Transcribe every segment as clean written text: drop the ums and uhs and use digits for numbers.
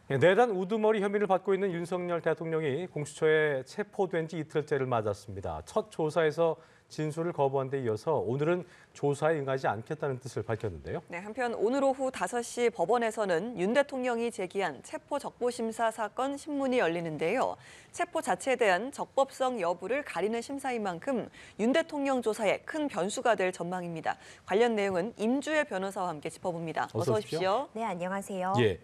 내란 우두머리 혐의를 받고 있는 윤석열 대통령이 공수처에 체포된 지 이틀째를 맞았습니다. 첫 조사에서 진술을 거부한 데 이어서 오늘은 조사에 응하지 않겠다는 뜻을 밝혔는데요. 네, 한편 오늘 오후 5시 법원에서는 윤 대통령이 제기한 체포적부심사 사건 신문이 열리는데요. 체포 자체에 대한 적법성 여부를 가리는 심사인 만큼 윤 대통령 조사에 큰 변수가 될 전망입니다. 관련 내용은 임주혜 변호사와 함께 짚어봅니다. 어서 오십시오. 네, 안녕하세요. 예.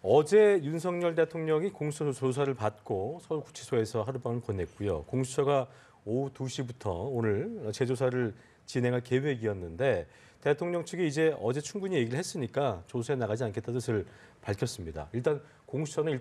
어제 윤석열 대통령이 공수처 조사를 받고 서울구치소에서 하룻밤을 보냈고요. 공수처가 오후 2시부터 오늘 재조사를 진행할 계획이었는데 대통령 측이 이제 어제 충분히 얘기를 했으니까 조사에 나가지 않겠다는 뜻을 밝혔습니다. 일단 공수처는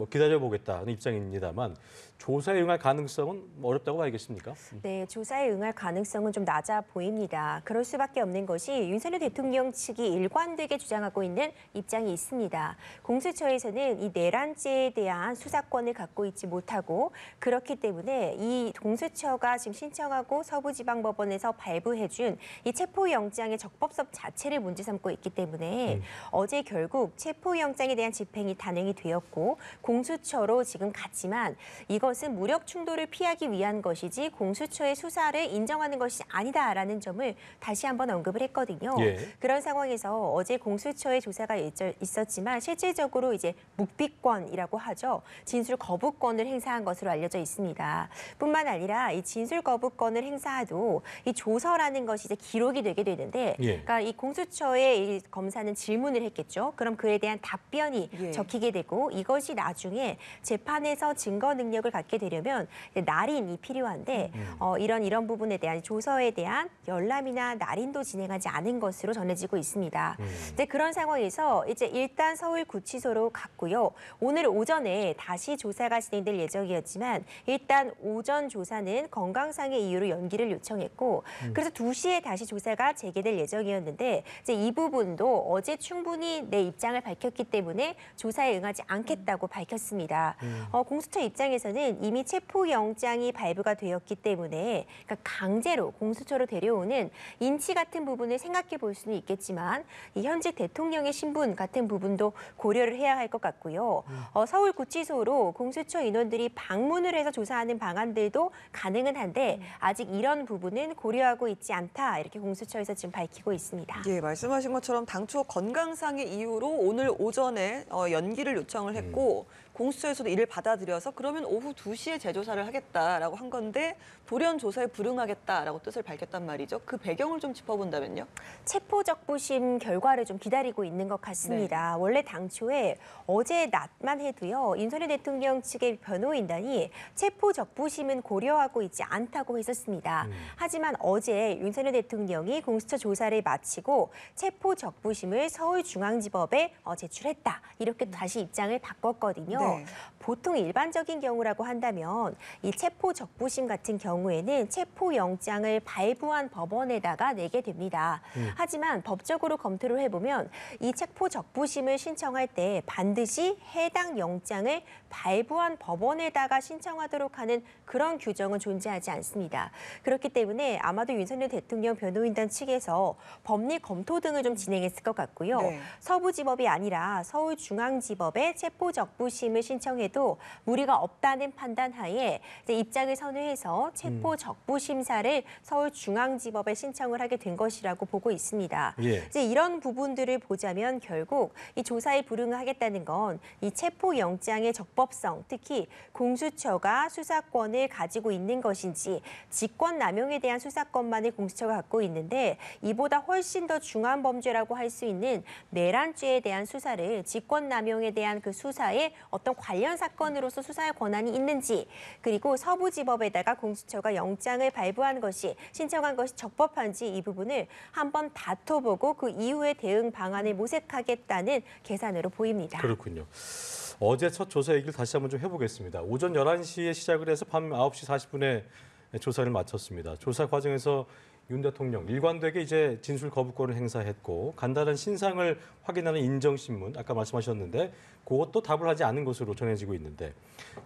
기다려보겠다는 입장입니다만 조사에 응할 가능성은 어렵다고 봐야겠습니까? 네, 조사에 응할 가능성은 좀 낮아 보입니다. 그럴 수밖에 없는 것이 윤석열 대통령 측이 일관되게 주장하고 있는 입장이 있습니다. 공수처에서는 이 내란죄에 대한 수사권을 갖고 있지 못하고 그렇기 때문에 이 공수처가 지금 신청하고 서부지방법원에서 발부해준 이 체포영장의 적법성 자체를 문제 삼고 있기 때문에 어제 결국 체포영장에 대한 집행이 단행이 되었고 공수처로 지금 갔지만 이것은 무력 충돌을 피하기 위한 것이지 공수처의 수사를 인정하는 것이 아니다라는 점을 다시 한번 언급을 했거든요. 예. 그런 상황에서 어제 공수처의 조사가 있었지만 실질적으로 이제 묵비권이라고 하죠. 진술 거부권을 행사한 것으로 알려져 있습니다. 뿐만 아니라 이 진술 거부권을 행사해도 이 조서라는 것이 이제 기록이 되게 되는데 그러니까 이 공수처의 이 검사는 질문을 했겠죠. 그럼 그에 대한 답변이 적히게 되고 이것이 나중에 재판에서 증거 능력을 갖게 되려면 날인이 필요한데 이런 부분에 대한 조서에 대한 열람이나 날인도 진행하지 않은 것으로 전해지고 있습니다. 이제 그런 상황에서 이제 일단 서울구치소로 갔고요. 오늘 오전에 다시 조사가 진행될 예정이었지만 일단 오전 조사는 건강상의 이유로 연기를 요청했고 그래서 2시에 다시 조사가 재개될 예정이었는데 이제 이 부분도 어제 충분히 내 입장을 밝혔기 때문에 조사에 응하지 않겠다고 밝혔습니다. 공수처 입장에서는 이미 체포영장이 발부가 되었기 때문에 그러니까 강제로 공수처로 데려오는 인치 같은 부분을 생각해 볼 수는 있겠지만 이 현직 대통령의 신분 같은 부분도 고려를 해야 할 것 같고요. 서울구치소로 공수처 인원들이 방문을 해서 조사하는 방안들도 가능은 한데 아직 이런 부분은 고려하고 있지 않다 이렇게 공수처에서 지금 밝히고 있습니다. 예, 말씀하신 것처럼 당초 건강상의 이유로 오늘 오전에 연기를 요청을 했고 공수처에서도 이를 받아들여서 그러면 오후 2시에 재조사를 하겠다라고 한 건데 돌연 조사에 불응하겠다라고 뜻을 밝혔단 말이죠. 그 배경을 좀 짚어본다면요. 체포적부심 결과를 좀 기다리고 있는 것 같습니다. 원래 당초에 어제 낮만 해도요. 윤석열 대통령 측의 변호인단이 체포적부심은 고려하고 있지 않다고 했었습니다. 하지만 어제 윤석열 대통령이 공수처 조사를 마치고 체포적부심을 서울중앙지법에 제출했다. 이렇게 다시 입장을 바꿨거든요. 보통 일반적인 경우라고 한다면 이 체포적부심 같은 경우에는 체포영장을 발부한 법원에다가 내게 됩니다. 하지만 법적으로 검토를 해보면 이 체포적부심을 신청할 때 반드시 해당 영장을 발부한 법원에다가 신청하도록 하는 그런 규정은 존재하지 않습니다. 그렇기 때문에 아마도 윤석열 대통령 변호인단 측에서 법리 검토 등을 좀 진행했을 것 같고요. 서부지법이 아니라 서울중앙지법에 체포적부심을 신청해도 무리가 없다는 판단하에 입장을 선회해서 체포적부심사를 서울중앙지법에 신청을 하게 된 것이라고 보고 있습니다. 이제 이런 부분들을 보자면 결국 이 조사에 불응하겠다는 건 이 체포영장의 적법성, 특히 공수처가 수사권을 가지고 있는 것인지 직권남용에 대한 수사권만을 공수처가 갖고 있는데 이보다 훨씬 더 중한 범죄라고 할 수 있는 내란죄에 대한 수사를 직권남용에 대한 그 수사에 어떤 관련 사건으로서 수사할 권한이 있는지 그리고 서부지법에다가 공수처가 영장을 발부한 것이 신청한 것이 적법한지 이 부분을 한번 다퉈보고 그 이후에 대응 방안을 모색하겠다는 계산으로 보입니다. 그렇군요. 어제 첫 조사 얘기를 다시 한번 좀 해보겠습니다. 오전 11시에 시작을 해서 밤 9시 40분에 조사를 마쳤습니다. 조사 과정에서 윤 대통령 일관되게 이제 진술 거부권을 행사했고 간단한 신상을 확인하는 인정신문 아까 말씀하셨는데 그것도 답을 하지 않은 것으로 전해지고 있는데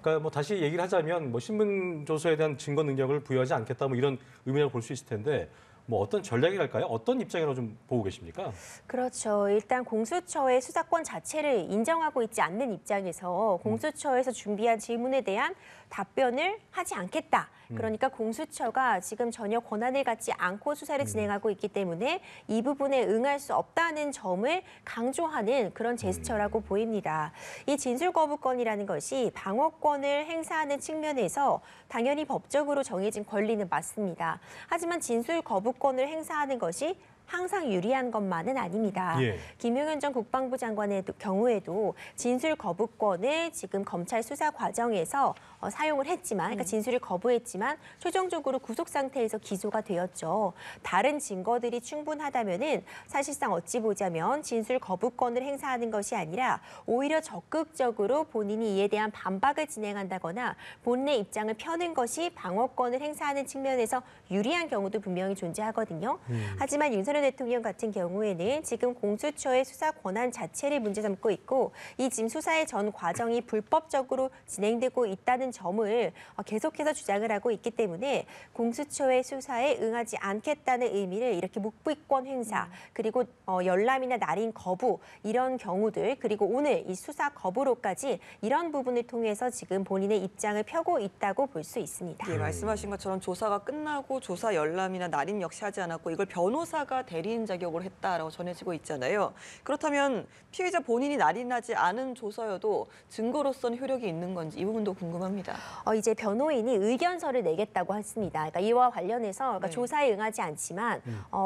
그러니까 다시 얘기를 하자면 신문 조서에 대한 증거 능력을 부여하지 않겠다 이런 의미라고 볼 수 있을 텐데 뭐 어떤 전략이랄까요? 어떤 입장으로 좀 보고 계십니까? 그렇죠. 일단 공수처의 수사권 자체를 인정하고 있지 않는 입장에서 공수처에서 준비한 질문에 대한 답변을 하지 않겠다. 그러니까 공수처가 지금 전혀 권한을 갖지 않고 수사를 진행하고 있기 때문에 이 부분에 응할 수 없다는 점을 강조하는 그런 제스처라고 보입니다. 이 진술 거부권이라는 것이 방어권을 행사하는 측면에서 당연히 법적으로 정해진 권리는 맞습니다. 하지만 진술 거부권을 행사하는 것이 항상 유리한 것만은 아닙니다. 예. 김용현 전 국방부 장관의 경우에도 진술 거부권을 지금 검찰 수사 과정에서 사용을 했지만, 그러니까 진술을 거부했지만 최종적으로 구속 상태에서 기소가 되었죠. 다른 증거들이 충분하다면은 사실상 어찌 보자면 진술 거부권을 행사하는 것이 아니라 오히려 적극적으로 본인이 이에 대한 반박을 진행한다거나 본인의 입장을 펴는 것이 방어권을 행사하는 측면에서 유리한 경우도 분명히 존재하거든요. 하지만 윤석열 대통령 같은 경우에는 지금 공수처의 수사 권한 자체를 문제 삼고 있고 이 지금 수사의 전 과정이 불법적으로 진행되고 있다는 점을 계속해서 주장을 하고 있기 때문에 공수처의 수사에 응하지 않겠다는 의미를 이렇게 묵비권 행사 그리고 열람이나 날인 거부 이런 경우들 그리고 오늘 이 수사 거부로까지 이런 부분을 통해서 지금 본인의 입장을 펴고 있다고 볼 수 있습니다. 예, 말씀하신 것처럼 조사가 끝나고 조사 열람이나 날인 역시 하지 않았고 이걸 변호사가 대리인 자격으로 했다라고 전해지고 있잖아요. 그렇다면 피의자 본인이 날인하지 않은 조서여도 증거로서는 효력이 있는 건지 이 부분도 궁금합니다. 이제 변호인이 의견서를 내겠다고 했습니다. 그러니까 이와 관련해서 그러니까 네. 조사에 응하지 않지만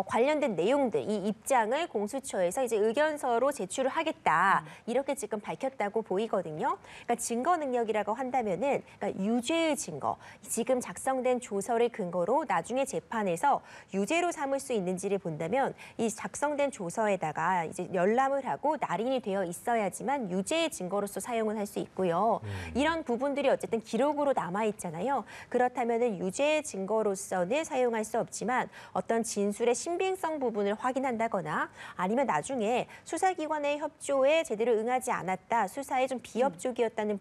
관련된 내용들, 이 입장을 공수처에서 이제 의견서로 제출을 하겠다 이렇게 지금 밝혔다고 보이거든요. 그러니까 증거 능력이라고 한다면은 그러니까 유죄의 증거, 지금 작성된 조서를 근거로 나중에 재판에서 유죄로 삼을 수 있는지를 본다면 이 작성된 조서에다가 이제 열람을 하고 날인이 되어 있어야지만 유죄의 증거로서 사용을 할 수 있고요. 이런 부분들이 어쨌든 기록으로 남아 있잖아요. 그렇다면은 유죄의 증거로서는 사용할 수 없지만 어떤 진술의 신빙성 부분을 확인한다거나 아니면 나중에 수사기관의 협조에 제대로 응하지 않았다, 수사에 좀 비협조적이었다는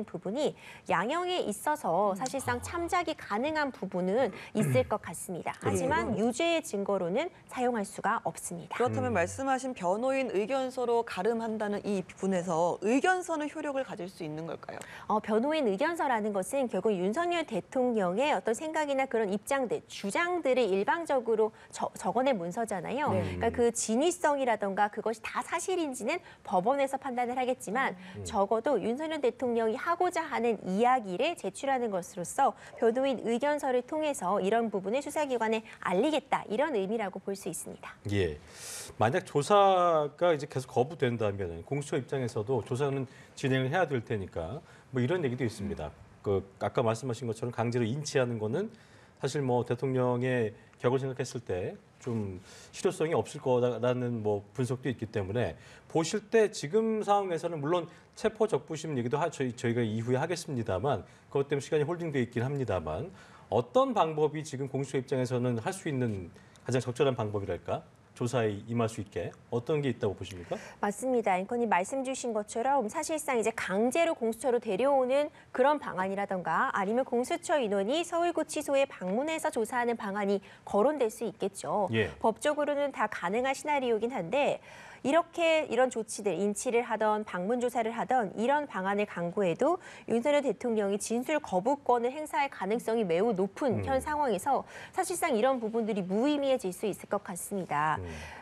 부분이 양형에 있어서 사실상 참작이 가능한 부분은 있을 것 같습니다. 하지만 유죄의 증거로는 사용할 수가 없습니다. 그렇다면 말씀하신 변호인 의견서로 가름한다는 이 부분에서 의견서는 효력을 가질 수 있는 걸까요? 변호인 의견서라는 것은 결국 윤석열 대통령의 어떤 생각이나 그런 입장들, 주장들을 일방적으로 적어낸 문서잖아요. 그러니까 그 진위성이라던가 그것이 다 사실인지는 법원에서 판단을 하겠지만 적어도 윤석열 대통령이 하고자 하는 이야기를 제출하는 것으로서 변호인 의견서를 통해서 이런 부분을 수사기관에 알리겠다 이런 의미라고 볼 수 있습니다. 예. 만약 조사가 이제 계속 거부된다면 공수처 입장에서도 조사는 진행을 해야 될 테니까 뭐 이런 얘기도 있습니다. 그 아까 말씀하신 것처럼 강제로 인치하는 거는 사실 뭐 대통령의 격을 생각했을 때 좀 실효성이 없을 거라는 뭐 분석도 있기 때문에 보실 때 지금 상황에서는 물론 체포 적부심 얘기도 저희가 이후에 하겠습니다만 그것 때문에 시간이 홀딩돼 있긴 합니다만 어떤 방법이 지금 공수처 입장에서는 할 수 있는 가장 적절한 방법이랄까? 조사에 임할 수 있게 어떤 게 있다고 보십니까? 맞습니다. 앵커님 말씀 주신 것처럼 사실상 이제 강제로 공수처로 데려오는 그런 방안이라던가 아니면 공수처 인원이 서울구치소에 방문해서 조사하는 방안이 거론될 수 있겠죠. 예. 법적으로는 다 가능한 시나리오긴 한데 이런 조치들, 인치를 하던 방문 조사를 하던 이런 방안을 강구해도 윤석열 대통령이 진술 거부권을 행사할 가능성이 매우 높은 현 상황에서 사실상 이런 부분들이 무의미해질 수 있을 것 같습니다.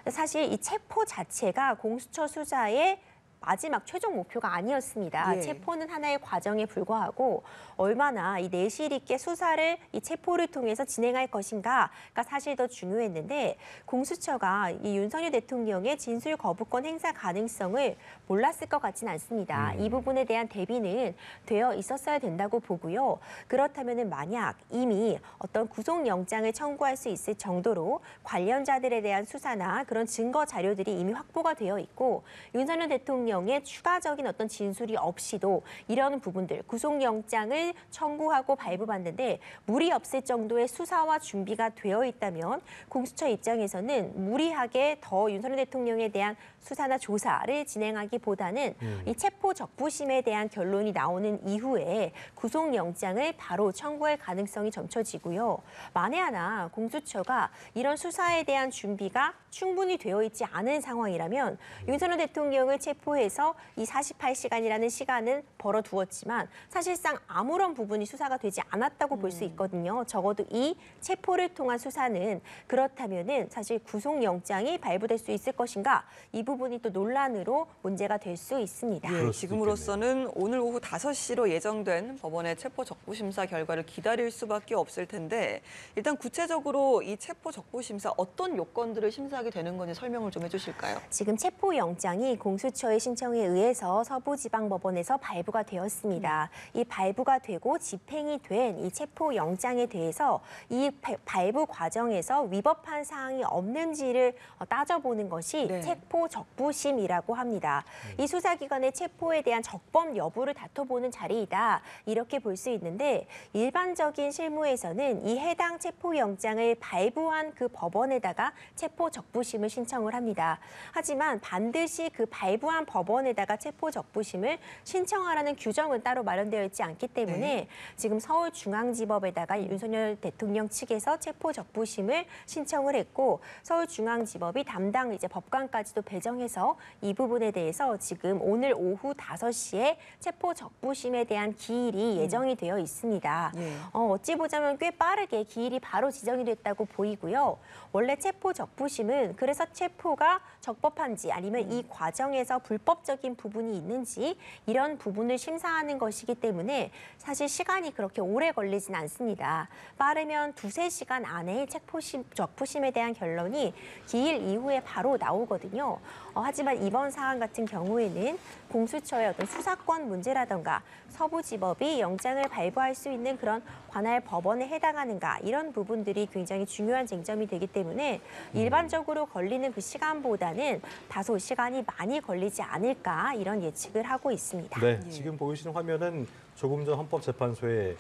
사실 이 체포 자체가 공수처 수사의 마지막 최종 목표가 아니었습니다. 예. 체포는 하나의 과정에 불과하고 얼마나 이 내실 있게 수사를 이 체포를 통해서 진행할 것인가가 사실 더 중요했는데 공수처가 이 윤석열 대통령의 진술 거부권 행사 가능성을 몰랐을 것 같지는 않습니다. 이 부분에 대한 대비는 되어 있었어야 된다고 보고요. 그렇다면은 만약 이미 어떤 구속영장을 청구할 수 있을 정도로 관련자들에 대한 수사나 그런 증거 자료들이 이미 확보가 되어 있고 윤석열 대통령이 대통령의 추가적인 어떤 진술이 없이도 이런 부분들 구속영장을 청구하고 발부받는데 무리 없을 정도의 수사와 준비가 되어 있다면 공수처 입장에서는 무리하게 더 윤석열 대통령에 대한 수사나 조사를 진행하기보다는 이 체포 적부심에 대한 결론이 나오는 이후에 구속영장을 바로 청구할 가능성이 점쳐지고요. 만에 하나 공수처가 이런 수사에 대한 준비가 충분히 되어 있지 않은 상황이라면 윤석열 대통령을 체포해서 이 48시간이라는 시간은 벌어두었지만 사실상 아무런 부분이 수사가 되지 않았다고 볼 수 있거든요. 적어도 이 체포를 통한 수사는 그렇다면은 사실 구속영장이 발부될 수 있을 것인가 이 부분이 또 논란으로 문제가 될 수 있습니다. 그럴 수도 지금으로서는 오늘 오후 5시로 예정된 법원의 체포 적부 심사 결과를 기다릴 수밖에 없을 텐데 일단 구체적으로 이 체포 적부 심사 어떤 요건들을 심사하게 되는 건지 설명을 좀 해주실까요? 지금 체포영장이 공수처의 신청에 의해서 서부지방법원에서 발부가 되었습니다. 이 발부가 되고 집행이 된 이 체포영장에 대해서 이 발부 과정에서 위법한 사항이 없는지를 따져보는 것이 네. 체포 적부심이라고 합니다. 이 수사기관의 체포에 대한 적법 여부를 다퉈보는 자리이다. 이렇게 볼 수 있는데 일반적인 실무에서는 이 해당 체포영장을 발부한 그 법원에다가 체포 적부심을 신청을 합니다. 하지만 반드시 그 발부한 법원에다가 체포 적부심을 신청하라는 규정은 따로 마련되어 있지 않기 때문에 지금 서울중앙지법에다가 윤석열 대통령 측에서 체포 적부심을 신청을 했고 서울중앙지법이 담당 이제 법관까지도 배정해서 이 부분에 대해서 지금 오늘 오후 5시에 체포 적부심에 대한 기일이 예정이 되어 있습니다. 어찌 보자면 꽤 빠르게 기일이 바로 지정이 됐다고 보이고요. 원래 체포 적부심은 그래서 체포가 적법한지 아니면 이 과정에서 불법적인 부분이 있는지 이런 부분을 심사하는 것이기 때문에 사실 시간이 그렇게 오래 걸리진 않습니다. 빠르면 2~3시간 안에 체포 적부심에 대한 결론이 기일 이후에 바로 나오거든요. 하지만 이번 사안 같은 경우에는 공수처의 어떤 수사권 문제라던가 서부지법이 영장을 발부할 수 있는 그런 관할 법원에 해당하는가 이런 부분들이 굉장히 중요한 쟁점이 되기 때문에 일반적으로 걸리는 그 시간보다는 다소 시간이 많이 걸리지 않을까 이런 예측을 하고 있습니다. 네, 지금 보이시는 화면은 조금 전 헌법재판소의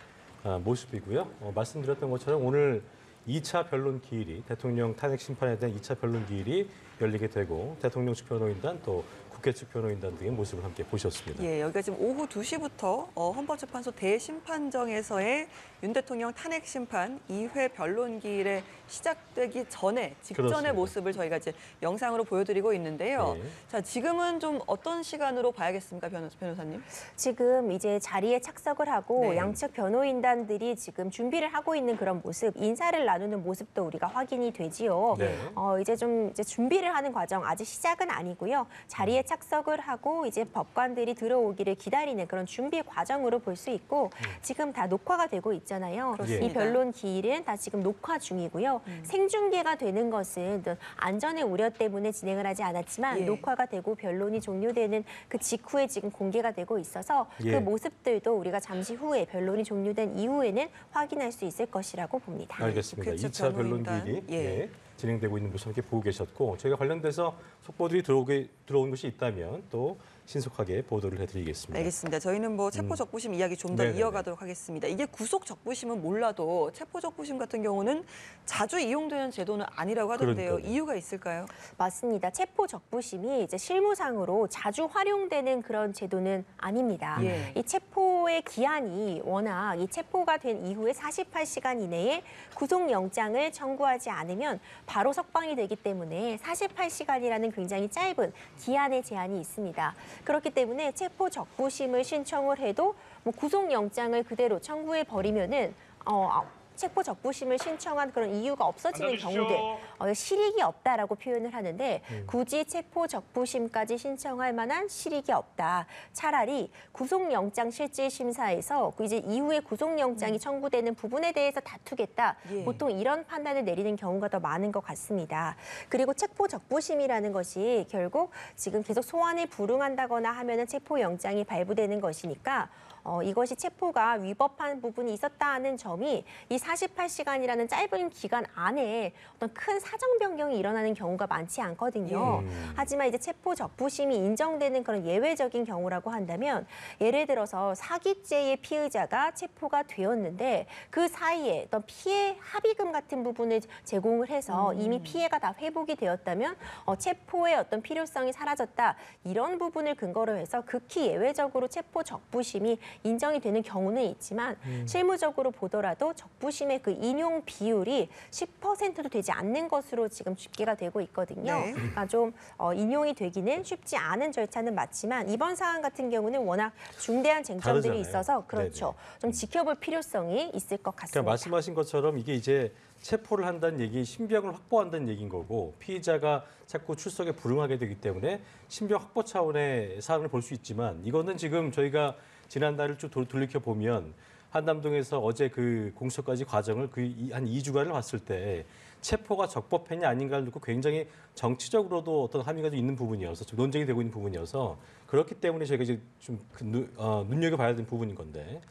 모습이고요. 말씀드렸던 것처럼 오늘 2차 변론 기일이 대통령 탄핵 심판에 대한 2차 변론 기일이 열리게 되고 대통령 측 변호인단 또 국회 측 변호인단 등의 모습을 함께 보셨습니다. 예, 여기가 지금 오후 2시부터 헌법재판소 대심판정에서의 윤 대통령 탄핵 심판 2회 변론 기일에 시작되기 전에 직전의 그렇습니다. 모습을 저희가 이제 영상으로 보여드리고 있는데요. 네. 자, 지금은 좀 어떤 시간으로 봐야겠습니까, 변호사님? 지금 이제 자리에 착석을 하고 네. 양측 변호인단들이 지금 준비를 하고 있는 그런 모습, 인사를 나누는 모습도 우리가 확인이 되지요. 네. 이제 준비를 하는 과정 아직 시작은 아니고요. 자리에 착석을 하고 이제 법관들이 들어오기를 기다리는 그런 준비 과정으로 볼 수 있고 지금 다 녹화가 되고 있잖아요. 그렇습니다. 이 변론 기일은 다 지금 녹화 중이고요. 생중계가 되는 것은 안전의 우려 때문에 진행을 하지 않았지만 예. 녹화가 되고 변론이 종료되는 그 직후에 지금 공개가 되고 있어서 예. 그 모습들도 우리가 잠시 후에 변론이 종료된 이후에는 확인할 수 있을 것이라고 봅니다. 알겠습니다. 국회 측 2차 변론 변호인단. 기일이 예. 진행되고 있는 모습 함께 보고 계셨고 저희가 관련돼서 속보들이 들어온 것이 있다면 또 신속하게 보도를 해드리겠습니다. 알겠습니다. 저희는 뭐 체포 적부심 이야기 좀 더 네네네. 이어가도록 하겠습니다. 이게 구속 적부심은 몰라도 체포 적부심 같은 경우는 자주 이용되는 제도는 아니라고 하던데요. 그러니까요. 이유가 있을까요? 맞습니다. 체포 적부심이 이제 실무상으로 자주 활용되는 그런 제도는 아닙니다. 예. 이 체포의 기한이 워낙 이 체포가 된 이후에 48시간 이내에 구속영장을 청구하지 않으면 바로 석방이 되기 때문에 48시간이라는 굉장히 짧은 기한의 제한이 있습니다. 그렇기 때문에 체포 적부심을 신청을 해도 뭐 구속영장을 그대로 청구해 버리면은 체포 적부심을 신청한 그런 이유가 없어지는 경우들 실익이 없다라고 표현을 하는데 굳이 체포 적부심까지 신청할 만한 실익이 없다. 차라리 구속영장 실질심사에서 이제 이후에 구속영장이 청구되는 부분에 대해서 다투겠다. 예. 보통 이런 판단을 내리는 경우가 더 많은 것 같습니다. 그리고 체포 적부심이라는 것이 결국 지금 계속 소환에 불응한다거나 하면은 체포영장이 발부되는 것이니까 이것이 체포가 위법한 부분이 있었다 하는 점이 이 48시간이라는 짧은 기간 안에 어떤 큰 사정 변경이 일어나는 경우가 많지 않거든요. 하지만 이제 체포 적부심이 인정되는 그런 예외적인 경우라고 한다면 예를 들어서 사기죄의 피의자가 체포가 되었는데 그 사이에 어떤 피해 합의금 같은 부분을 제공을 해서 이미 피해가 다 회복이 되었다면 체포의 어떤 필요성이 사라졌다. 이런 부분을 근거로 해서 극히 예외적으로 체포 적부심이 인정이 되는 경우는 있지만 실무적으로 보더라도 적부심의 그 인용 비율이 10%도 되지 않는 것으로 지금 집계가 되고 있거든요. 네. 그러니까 좀 인용이 되기는 쉽지 않은 절차는 맞지만 이번 사안 같은 경우는 워낙 중대한 쟁점들이 다르잖아요. 있어서 그렇죠. 네네. 좀 지켜볼 필요성이 있을 것 같습니다. 그러니까 말씀하신 것처럼 이게 이제 체포를 한다는 얘기, 신병을 확보한다는 얘기인 거고 피의자가 자꾸 출석에 불응하게 되기 때문에 신병 확보 차원의 사안을 볼 수 있지만 이거는 지금 저희가 지난달을 쭉 돌이켜 보면 한남동에서 어제 그 공소까지 과정을 한 2주간을 봤을 때 체포가 적법했냐 아닌가를 놓고 굉장히 정치적으로도 어떤 함의가 좀 있는 부분이어서 좀 논쟁이 되고 있는 부분이어서 그렇기 때문에 저희가 이제 좀 눈여겨봐야 되는 부분인 건데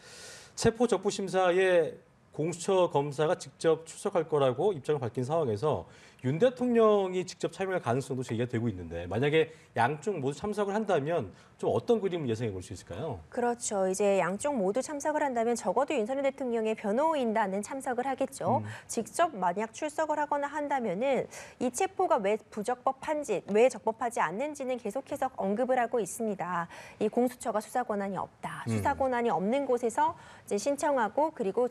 체포 적부 심사에 공수처 검사가 직접 출석할 거라고 입장을 밝힌 상황에서 윤 대통령이 직접 참여할 가능성도 제기가 되고 있는데 만약에 양쪽 모두 참석을 한다면 좀 어떤 그림을 예상해 볼 수 있을까요? 그렇죠. 이제 양쪽 모두 참석을 한다면 적어도 윤석열 대통령의 변호인단은 참석을 하겠죠. 직접 만약 출석을 하거나 한다면은 이 체포가 왜 부적법한지, 왜 적법하지 않는지는 계속해서 언급을 하고 있습니다. 이 공수처가 수사 권한이 없다. 수사 권한이 없는 곳에서 이제 신청하고 그리고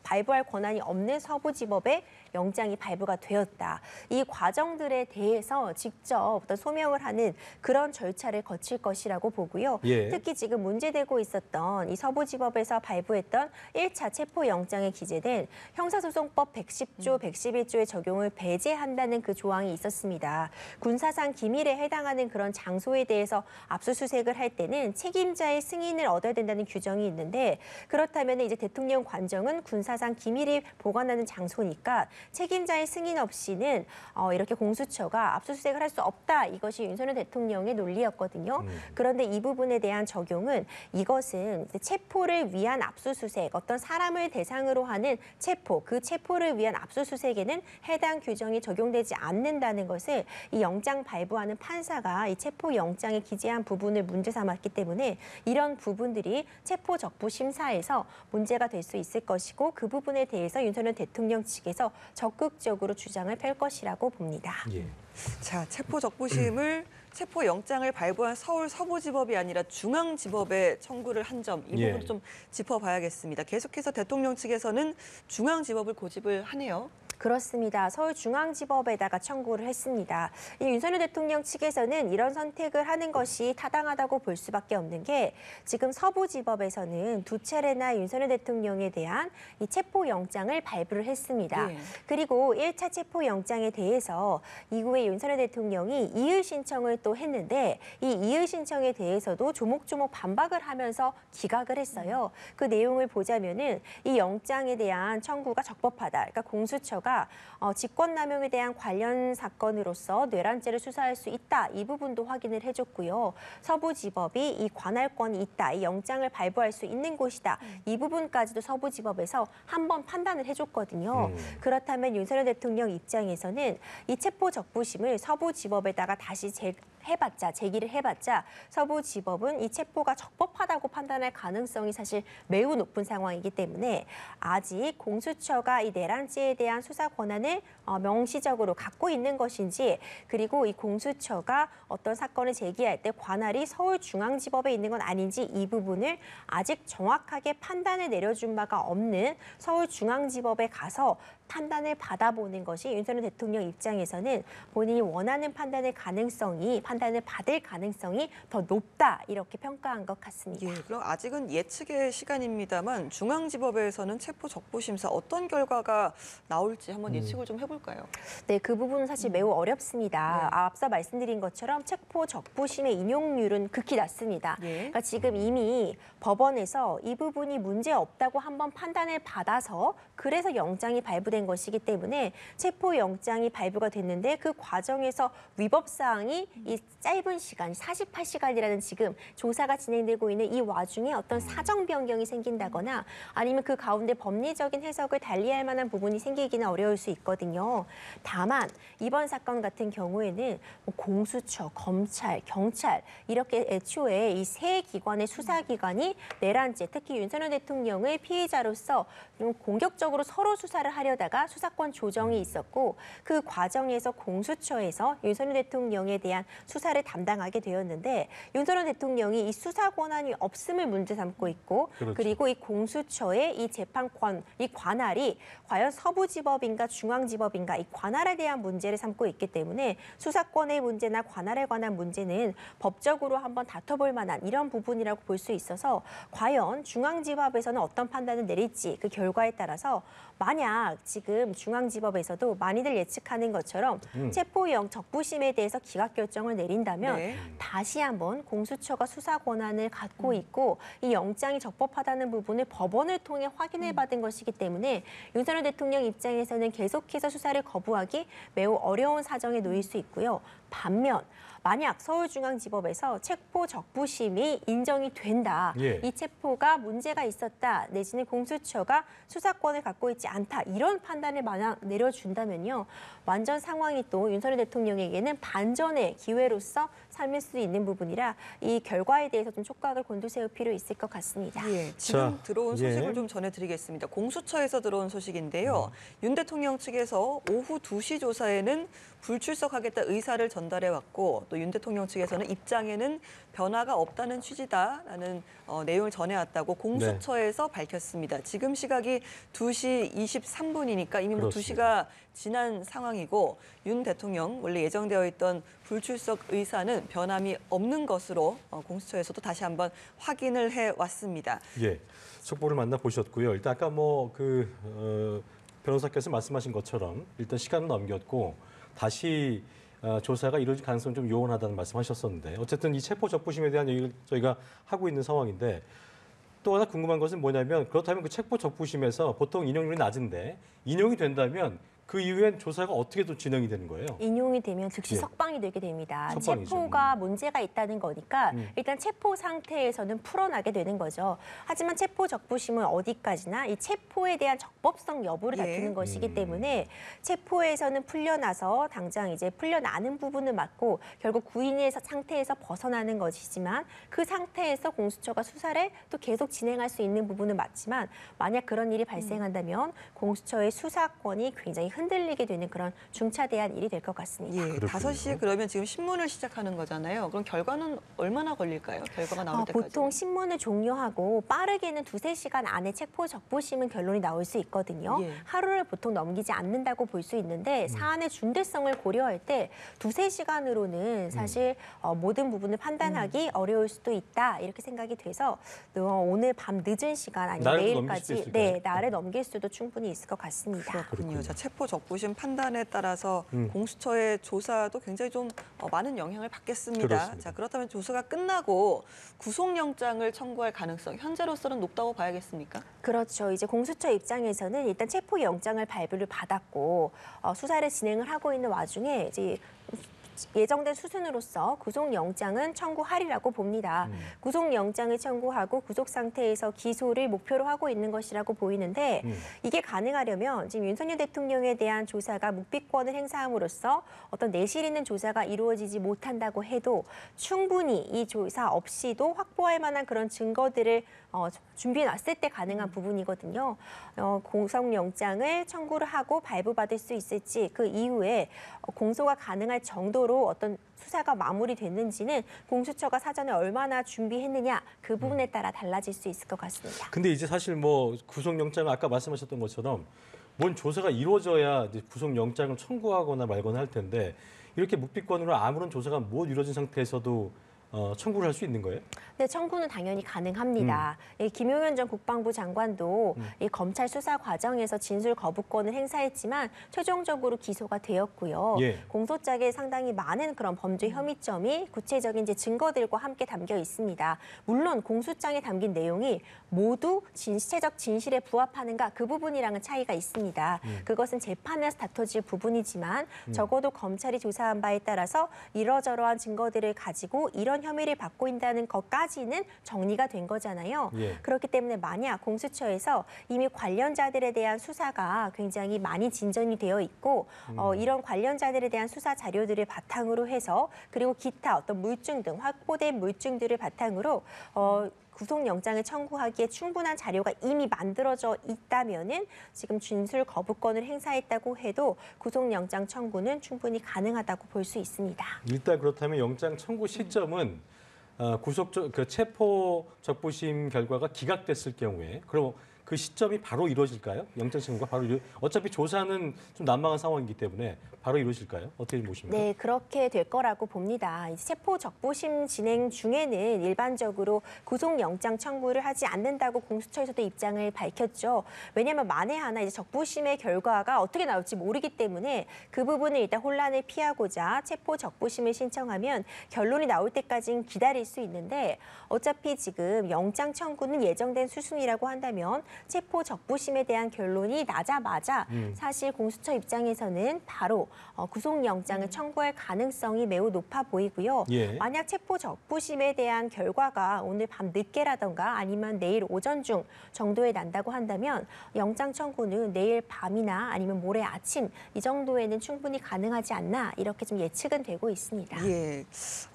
발부할 권한이 없는 서부지법에 영장이 발부가 되었다. 이 과정들에 대해서 직접 어떤 소명을 하는 그런 절차를 거칠 것이라고 보고요. 예. 특히 지금 문제되고 있었던 이 서부지법에서 발부했던 1차 체포영장에 기재된 형사소송법 110조, 111조의 적용을 배제한다는 그 조항이 있었습니다. 군사상 기밀에 해당하는 그런 장소에 대해서 압수수색을 할 때는 책임자의 승인을 얻어야 된다는 규정이 있는데 그렇다면 이제 대통령 관정은 군사상 기밀이 보관하는 장소니까 책임자의 승인 없이는 이렇게 공수처가 압수수색을 할 수 없다. 이것이 윤석열 대통령의 논리였거든요. 그런데 이 부분에 대한 적용은 이것은 이제 체포를 위한 압수수색, 어떤 사람을 대상으로 하는 체포, 그 체포를 위한 압수수색에는 해당 규정이 적용되지 않는다는 것을 이 영장 발부하는 판사가 이 체포영장에 기재한 부분을 문제 삼았기 때문에 이런 부분들이 체포 적부 심사에서 문제가 될 수 있을 것이고 그 부분에 대해서 윤석열 대통령 측에서 적극적으로 주장을 펼 것이라고 봅니다. 예. 자, 체포 적부심을 체포 영장을 발부한 서울 서부지법이 아니라 중앙지법에 청구를 한 점 이 예. 부분 좀 짚어봐야겠습니다. 계속해서 대통령 측에서는 중앙지법을 고집을 하네요. 그렇습니다. 서울중앙지법에다가 청구를 했습니다. 이 윤석열 대통령 측에서는 이런 선택을 하는 것이 타당하다고 볼 수밖에 없는 게 지금 서부지법에서는 두 차례나 윤석열 대통령에 대한 이 체포영장을 발부를 했습니다. 네. 그리고 1차 체포영장에 대해서 이후에 윤석열 대통령이 이의 신청을 또 했는데 이 이의 신청에 대해서도 조목조목 반박을 하면서 기각을 했어요. 그 내용을 보자면은 이 영장에 대한 청구가 적법하다. 그러니까 공수처가 직권남용에 대한 관련 사건으로서 뇌란죄를 수사할 수 있다. 이 부분도 확인을 해줬고요. 서부지법이 이 관할권이 있다. 이 영장을 발부할 수 있는 곳이다. 이 부분까지도 서부지법에서 한번 판단을 해줬거든요. 그렇다면 윤석열 대통령 입장에서는 이 체포 적부심을 서부지법에다가 다시 제기를 해봤자 서부지법은 이 체포가 적법하다고 판단할 가능성이 사실 매우 높은 상황이기 때문에 아직 공수처가 이 내란죄에 대한 수사 권한을 명시적으로 갖고 있는 것인지 그리고 이 공수처가 어떤 사건을 제기할 때 관할이 서울중앙지법에 있는 건 아닌지 이 부분을 아직 정확하게 판단을 내려준 바가 없는 서울중앙지법에 가서 판단을 받아보는 것이 윤석열 대통령 입장에서는 본인이 원하는 판단을 받을 가능성이 더 높다 이렇게 평가한 것 같습니다. 예, 그럼 아직은 예측의 시간입니다만 중앙지법에서는 체포 적부심사 어떤 결과가 나올지 한번 예측을 좀 해볼까요? 네, 그 부분은 사실 매우 어렵습니다. 네. 앞서 말씀드린 것처럼 체포 적부심의 인용률은 극히 낮습니다. 예. 그러니까 지금 이미 법원에서 이 부분이 문제 없다고 한번 판단을 받아서 그래서 영장이 발부된 발부된 것이기 때문에 체포영장이 발부가 됐는데 그 과정에서 위법 사항이 이 짧은 시간, 48시간이라는 지금 조사가 진행되고 있는 이 와중에 어떤 사정 변경이 생긴다거나 아니면 그 가운데 법리적인 해석을 달리할 만한 부분이 생기기는 어려울 수 있거든요. 다만 이번 사건 같은 경우에는 뭐 공수처, 검찰, 경찰 이렇게 애초에 이 세 기관의 수사기관이 내란죄, 특히 윤석열 대통령의 피해자로서 좀 공격적으로 서로 수사를 하려다가 수사권 조정이 있었고 그 과정에서 공수처에서 윤석열 대통령에 대한 수사를 담당하게 되었는데 윤석열 대통령이 이 수사 권한이 없음을 문제 삼고 있고 그렇죠. 그리고 이 공수처의 이 재판권, 이 관할이 과연 서부지법인가 중앙지법인가 이 관할에 대한 문제를 삼고 있기 때문에 수사권의 문제나 관할에 관한 문제는 법적으로 한번 다퉈볼 만한 이런 부분이라고 볼 수 있어서 과연 중앙지법에서는 어떤 판단을 내릴지 그 결과에 따라서 만약 지금 중앙지법에서도 많이들 예측하는 것처럼 체포영 적부심에 대해서 기각 결정을 내린다면 네. 다시 한번 공수처가 수사 권한을 갖고 있고 이 영장이 적법하다는 부분을 법원을 통해 확인을 받은 것이기 때문에 윤석열 대통령 입장에서는 계속해서 수사를 거부하기 매우 어려운 사정에 놓일 수 있고요. 반면 만약 서울중앙지법에서 체포 적부심이 인정이 된다. 예. 이 체포가 문제가 있었다. 내지는 공수처가 수사권을 갖고 있지 않다. 이런 판단을 만약 내려준다면요. 완전 상황이 또 윤석열 대통령에게는 반전의 기회로서 삼을 수 있는 부분이라 이 결과에 대해서 좀 촉각을 곤두세울 필요 있을 것 같습니다. 예, 지금 자, 들어온 소식을 예. 좀 전해드리겠습니다. 공수처에서 들어온 소식인데요. 윤 대통령 측에서 오후 2시 조사에는 불출석하겠다 의사를 전달해왔고 또 윤 대통령 측에서는 입장에는 변화가 없다는 취지다라는 내용을 전해왔다고 공수처에서 밝혔습니다. 지금 시각이 2시 23분이니까 이미 뭐 그렇습니다. 2시가 지난 상황이고 윤 대통령 원래 예정되어 있던 불출석 의사는 변함이 없는 것으로 공수처에서도 다시 한번 확인을 해왔습니다. 예, 속보를 만나보셨고요. 일단 아까 변호사께서 말씀하신 것처럼 일단 시간을 넘겼고 다시 조사가 이루어질 가능성이 좀 요원하다는 말씀하셨었는데 어쨌든 이 체포 적부심에 대한 얘기를 저희가 하고 있는 상황인데 또 하나 궁금한 것은 뭐냐면 그렇다면 그 체포 적부심에서 보통 인용률이 낮은데 인용이 된다면 그 이후엔 조사가 어떻게 또 진행이 되는 거예요? 인용이 되면 즉시 예. 석방이 되게 됩니다. 석방이죠. 체포가 문제가 있다는 거니까 일단 체포 상태에서는 풀어나게 되는 거죠. 하지만 체포 적부심은 어디까지나 이 체포에 대한 적법성 여부를 예. 다투는 것이기 때문에 체포에서는 풀려나서 당장 이제 풀려나는 부분을 맞고 결국 구인의 상태에서 벗어나는 것이지만 그 상태에서 공수처가 수사를 또 계속 진행할 수 있는 부분은 맞지만 만약 그런 일이 발생한다면 공수처의 수사권이 굉장히 흔들리게 되는 그런 중차대한 일이 될 것 같습니다. 예, 그렇군요. 5시에 그러면 지금 신문을 시작하는 거잖아요. 그럼 결과는 얼마나 걸릴까요? 결과가 나올 때까지. 보통 신문을 종료하고 빠르게는 2-3시간 안에 체포 적부심은 결론이 나올 수 있거든요. 예. 하루를 보통 넘기지 않는다고 볼 수 있는데 사안의 중대성을 고려할 때 2-3시간으로는 사실 모든 부분을 판단하기 어려울 수도 있다 이렇게 생각이 돼서 오늘 밤 늦은 시간 아니면 날을 넘길 수도 내일까지 있을까요? 날을 넘길 수도 충분히 있을 것 같습니다. 그렇군요. 자, 체포 적부심 판단에 따라서 공수처의 조사도 굉장히 좀 많은 영향을 받겠습니다. 그렇습니다. 자, 그렇다면 조사가 끝나고 구속영장을 청구할 가능성 현재로서는 높다고 봐야겠습니까? 그렇죠. 이제 공수처 입장에서는 일단 체포영장을 발부를 받았고 수사를 진행을 하고 있는 와중에 이제 예정된 수순으로서 구속영장은 청구하리라고 봅니다. 구속영장을 청구하고 구속 상태에서 기소를 목표로 하고 있는 것이라고 보이는데 이게 가능하려면 지금 윤석열 대통령에 대한 조사가 묵비권을 행사함으로써 어떤 내실 있는 조사가 이루어지지 못한다고 해도 충분히 이 조사 없이도 확보할 만한 그런 증거들을 준비해놨을 때 가능한 부분이거든요. 구속영장을 청구를 하고 발부받을 수 있을지 그 이후에 공소가 가능할 정도로 어떤 수사가 마무리됐는지는 공수처가 사전에 얼마나 준비했느냐 그 부분에 따라 달라질 수 있을 것 같습니다. 근데 이제 사실 뭐 구속영장을 아까 말씀하셨던 것처럼 뭔 조사가 이루어져야 이제 구속영장을 청구하거나 말거나 할 텐데 이렇게 묵비권으로 아무런 조사가 못 이루어진 상태에서도 청구를 할 수 있는 거예요? 네, 청구는 당연히 가능합니다. 김용현 전 국방부 장관도 이 검찰 수사 과정에서 진술 거부권을 행사했지만 최종적으로 기소가 되었고요. 예. 공소장에 상당히 많은 그런 범죄 혐의점이 구체적인 이제 증거들과 함께 담겨 있습니다. 물론 공소장에 담긴 내용이 모두 실체적 진실에 부합하는가 그 부분이랑은 차이가 있습니다. 그것은 재판에서 다퉈질 부분이지만 적어도 검찰이 조사한 바에 따라서 이러저러한 증거들을 가지고 이런 혐의를 받고 있다는 것까지는 정리가 된 거잖아요. 예. 그렇기 때문에 만약 공수처에서 이미 관련자들에 대한 수사가 굉장히 많이 진전이 되어 있고 이런 관련자들에 대한 수사 자료들을 바탕으로 해서 그리고 기타 어떤 물증 등 확보된 물증들을 바탕으로 구속영장을 청구하기에 충분한 자료가 이미 만들어져 있다면은 지금 진술 거부권을 행사했다고 해도 구속영장 청구는 충분히 가능하다고 볼 수 있습니다. 일단 그렇다면 영장 청구 시점은 체포 적부심 결과가 기각됐을 경우에 그럼 그 시점이 바로 이루어질까요? 영장 청구가 어차피 조사는 좀 난망한 상황이기 때문에 바로 이루어질까요? 어떻게 보십니까? 네, 그렇게 될 거라고 봅니다. 이제 체포 적부심 진행 중에는 일반적으로 구속영장 청구를 하지 않는다고 공수처에서도 입장을 밝혔죠. 왜냐하면 만에 하나 이제 적부심의 결과가 어떻게 나올지 모르기 때문에 그 부분을 일단 혼란을 피하고자 체포 적부심을 신청하면 결론이 나올 때까지는 기다릴 수 있는데 어차피 지금 영장 청구는 예정된 수순이라고 한다면 체포 적부심에 대한 결론이 나자마자 사실 공수처 입장에서는 바로 구속영장을 청구할 가능성이 매우 높아 보이고요. 예. 만약 체포 적부심에 대한 결과가 오늘 밤 늦게라던가 아니면 내일 오전 중 정도에 난다고 한다면 영장 청구는 내일 밤이나 아니면 모레 아침 이 정도에는 충분히 가능하지 않나 이렇게 좀 예측은 되고 있습니다. 예.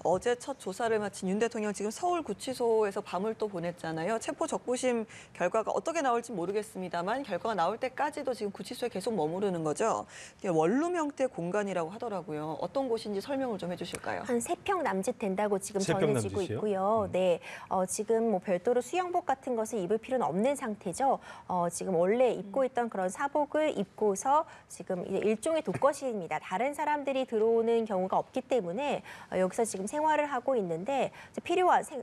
어제 첫 조사를 마친 윤 대통령 지금 서울구치소에서 밤을 또 보냈잖아요. 체포 적부심 결과가 어떻게 나올지 모르겠습니다만 결과가 나올 때까지도 지금 구치소에 계속 머무르는 거죠. 이게 원룸 형태 공간이라고 하더라고요. 어떤 곳인지 설명을 좀 해주실까요? 한 3평 남짓 된다고 지금 3평 전해지고 남짓이요? 있고요. 네, 지금 뭐 별도로 수영복 같은 것을 입을 필요는 없는 상태죠. 지금 원래 입고 있던 그런 사복을 입고서 지금 이제 일종의 독거실입니다. 다른 사람들이 들어오는 경우가 없기 때문에 여기서 지금 생활을 하고 있는데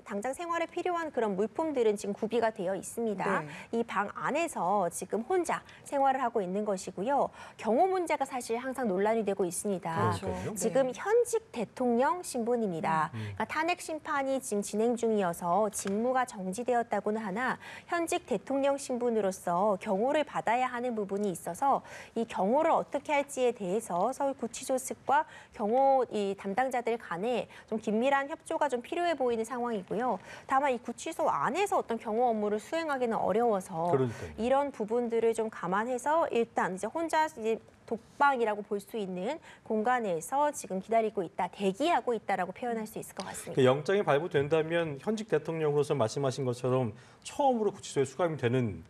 당장 생활에 필요한 그런 물품들은 지금 구비가 되어 있습니다. 네. 이 방 안에서 지금 혼자 생활을 하고 있는 것이고요. 경호 문제가 사실 항상 논란이 되고 있습니다. 그러니까요. 지금 현직 대통령 신분입니다. 그러니까 탄핵 심판이 지금 진행 중이어서 직무가 정지되었다고는 하나 현직 대통령 신분으로서 경호를 받아야 하는 부분이 있어서 이 경호를 어떻게 할지에 대해서 서울구치소 측과 경호 이 담당자들 간에 좀 긴밀한 협조가 좀 필요해 보이는 상황이고요. 다만 이 구치소 안에서 어떤 경호 업무를 수행하기는 어려워서 그러니까요. 이런 부분들을 좀 감안해서 일단 이제 혼자 이제 독방이라고 볼 수 있는 공간에서 지금 기다리고 있다, 대기하고 있다라고 표현할 수 있을 것 같습니다. 영장이 발부된다면 현직 대통령으로서 말씀하신 것처럼 처음으로 구치소에 수감이 되는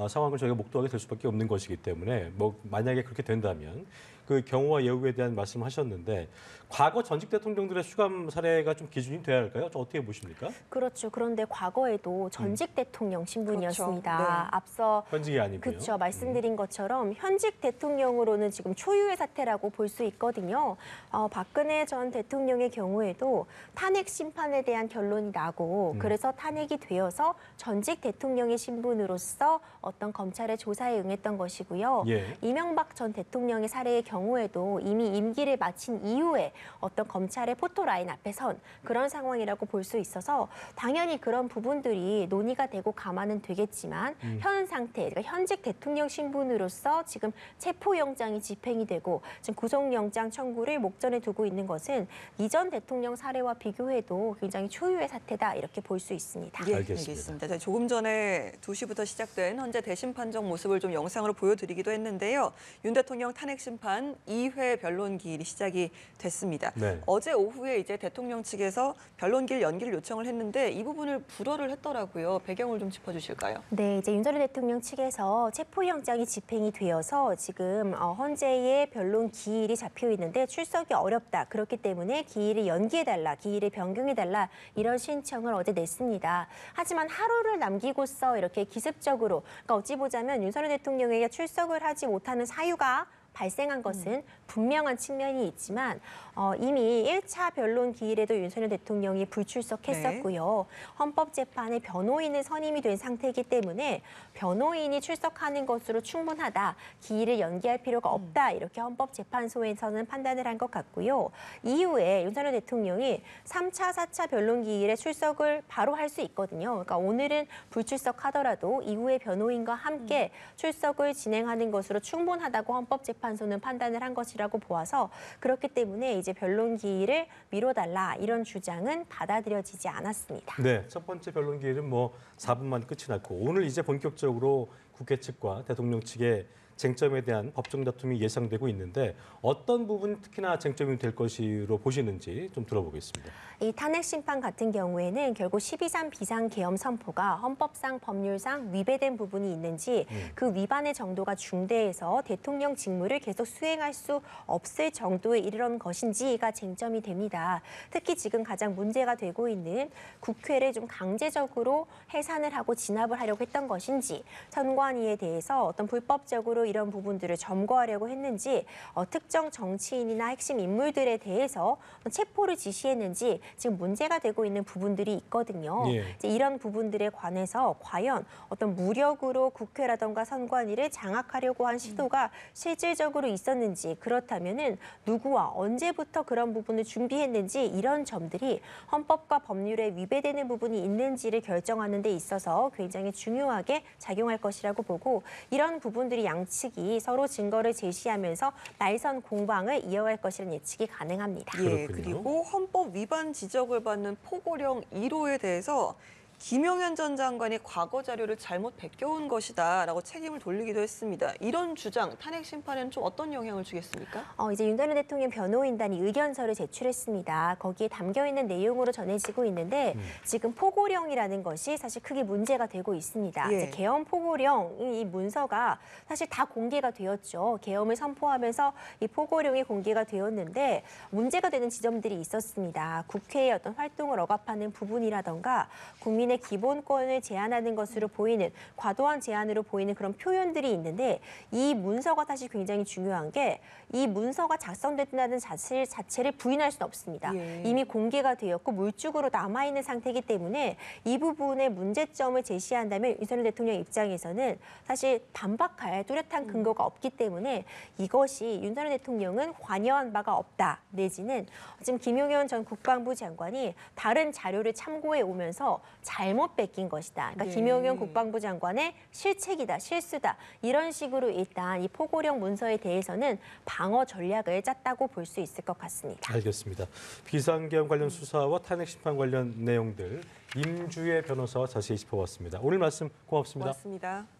상황을 저희가 목도하게 될 수밖에 없는 것이기 때문에 만약에 그렇게 된다면 그 경우와 예우에 대한 말씀을 하셨는데 과거 전직 대통령들의 수감 사례가 좀 기준이 돼야 할까요? 좀 어떻게 보십니까? 그렇죠. 그런데 과거에도 전직 대통령 신분이었습니다. 그렇죠. 네. 앞서 현직이 아니고요. 그렇죠. 말씀드린 것처럼 현직 대통령으로는 지금 초유의 사태라고 볼 수 있거든요. 박근혜 전 대통령의 경우에도 탄핵 심판에 대한 결론이 나고 그래서 탄핵이 되어서 전직 대통령의 신분으로서 어떤 검찰의 조사에 응했던 것이고요. 예. 이명박 전 대통령의 사례의 경우에도 이미 임기를 마친 이후에 어떤 검찰의 포토라인 앞에 선 그런 상황이라고 볼 수 있어서 당연히 그런 부분들이 논의가 되고 감안은 되겠지만 현 상태, 그러니까 현직 대통령 신분으로서 지금 체포영장이 집행이 되고 지금 구속영장 청구를 목전에 두고 있는 것은 이전 대통령 사례와 비교해도 굉장히 초유의 사태다 이렇게 볼 수 있습니다. 예, 알겠습니다. 알겠습니다. 저희 조금 전에 2시부터 시작된 현재 대심 판정 모습을 좀 영상으로 보여드리기도 했는데요. 윤 대통령 탄핵 심판 2회 변론 기일이 시작이 됐습니다. 네. 어제 오후에 이제 대통령 측에서 변론 기일 연기를 요청을 했는데 이 부분을 불허를 했더라고요. 배경을 좀 짚어주실까요? 네, 이제 윤석열 대통령 측에서 체포영장이 집행이 되어서 지금 헌재에 변론 기일이 잡혀 있는데 출석이 어렵다. 그렇기 때문에 기일을 연기해달라, 기일을 변경해달라 이런 신청을 어제 냈습니다. 하지만 하루를 남기고서 이렇게 기습적으로, 그러니까 어찌 보자면 윤석열 대통령에게 출석을 하지 못하는 사유가 발생한 것은 분명한 측면이 있지만 이미 1차 변론 기일에도 윤석열 대통령이 불출석했었고요. 헌법재판에 변호인은 선임이 된 상태이기 때문에 변호인이 출석하는 것으로 충분하다. 기일을 연기할 필요가 없다. 이렇게 헌법재판소에서는 판단을 한 것 같고요. 이후에 윤석열 대통령이 3차, 4차 변론 기일에 출석을 바로 할 수 있거든요. 그러니까 오늘은 불출석하더라도 이후에 변호인과 함께 출석을 진행하는 것으로 충분하다고 헌법재판소는 판단을 한 것이라고 보아서 그렇기 때문에 이제 변론 기일을 미뤄달라 이런 주장은 받아들여지지 않았습니다. 네, 첫 번째 변론 기일은 뭐 4분만 끝이 났고 오늘 이제 본격적으로 국회 측과 대통령 측의 쟁점에 대한 법정 다툼이 예상되고 있는데 어떤 부분 특히나 쟁점이 될 것으로 보시는지 좀 들어보겠습니다. 이 탄핵 심판 같은 경우에는 결국 12.3 비상계엄 선포가 헌법상 법률상 위배된 부분이 있는지 그 위반의 정도가 중대해서 대통령 직무를 계속 수행할 수 없을 정도에 이르는 것인지가 쟁점이 됩니다. 특히 지금 가장 문제가 되고 있는 국회를 좀 강제적으로 해산을 하고 진압을 하려고 했던 것인지 선관위에 대해서 어떤 불법적으로 이런 부분들을 점거하려고 했는지 특정 정치인이나 핵심 인물들에 대해서 체포를 지시했는지 지금 문제가 되고 있는 부분들이 있거든요. 예. 이제 이런 부분들에 관해서 과연 어떤 무력으로 국회라던가 선관위를 장악하려고 한 시도가 실질적으로 있었는지 그렇다면은 누구와 언제부터 그런 부분을 준비했는지 이런 점들이 헌법과 법률에 위배되는 부분이 있는지를 결정하는 데 있어서 굉장히 중요하게 작용할 것이라고 보고 이런 부분들이 양측이 서로 증거를 제시하면서 날선 공방을 이어갈 것이라는 예측이 가능합니다. 예, 그렇군요. 그리고 헌법 위반 지적을 받는 포고령 1호에 대해서 김용현 전 장관이 과거 자료를 잘못 베껴온 것이다라고 책임을 돌리기도 했습니다. 이런 주장, 탄핵 심판에는 좀 어떤 영향을 주겠습니까? 이제 윤석열 대통령 변호인단이 의견서를 제출했습니다. 거기에 담겨 있는 내용으로 전해지고 있는데 지금 포고령이라는 것이 사실 크게 문제가 되고 있습니다. 예. 이제 계엄 포고령 이 문서가 사실 다 공개가 되었죠. 계엄을 선포하면서 이 포고령이 공개가 되었는데 문제가 되는 지점들이 있었습니다. 국회의 어떤 활동을 억압하는 부분이라던가 국민의 기본권을 제한하는 것으로 보이는 과도한 제한으로 보이는 그런 표현들이 있는데 이 문서가 사실 굉장히 중요한 게 이 문서가 작성됐다는 사실 자체를 부인할 수는 없습니다. 예. 이미 공개가 되었고 물증으로 남아있는 상태이기 때문에 이 부분의 문제점을 제시한다면 윤석열 대통령 입장에서는 사실 반박할 뚜렷한 근거가 없기 때문에 이것이 윤석열 대통령은 관여한 바가 없다 내지는 지금 김용현 전 국방부 장관이 다른 자료를 참고해 오면서 잘못 뺏긴 것이다. 그러니까 네. 김용현 국방부 장관의 실책이다, 실수다. 이런 식으로 일단 이 포고령 문서에 대해서는 방어 전략을 짰다고 볼 수 있을 것 같습니다. 알겠습니다. 비상계엄 관련 수사와 탄핵 심판 관련 내용들 임주혜 변호사와 자세히 짚어봤습니다. 오늘 말씀 고맙습니다. 고맙습니다.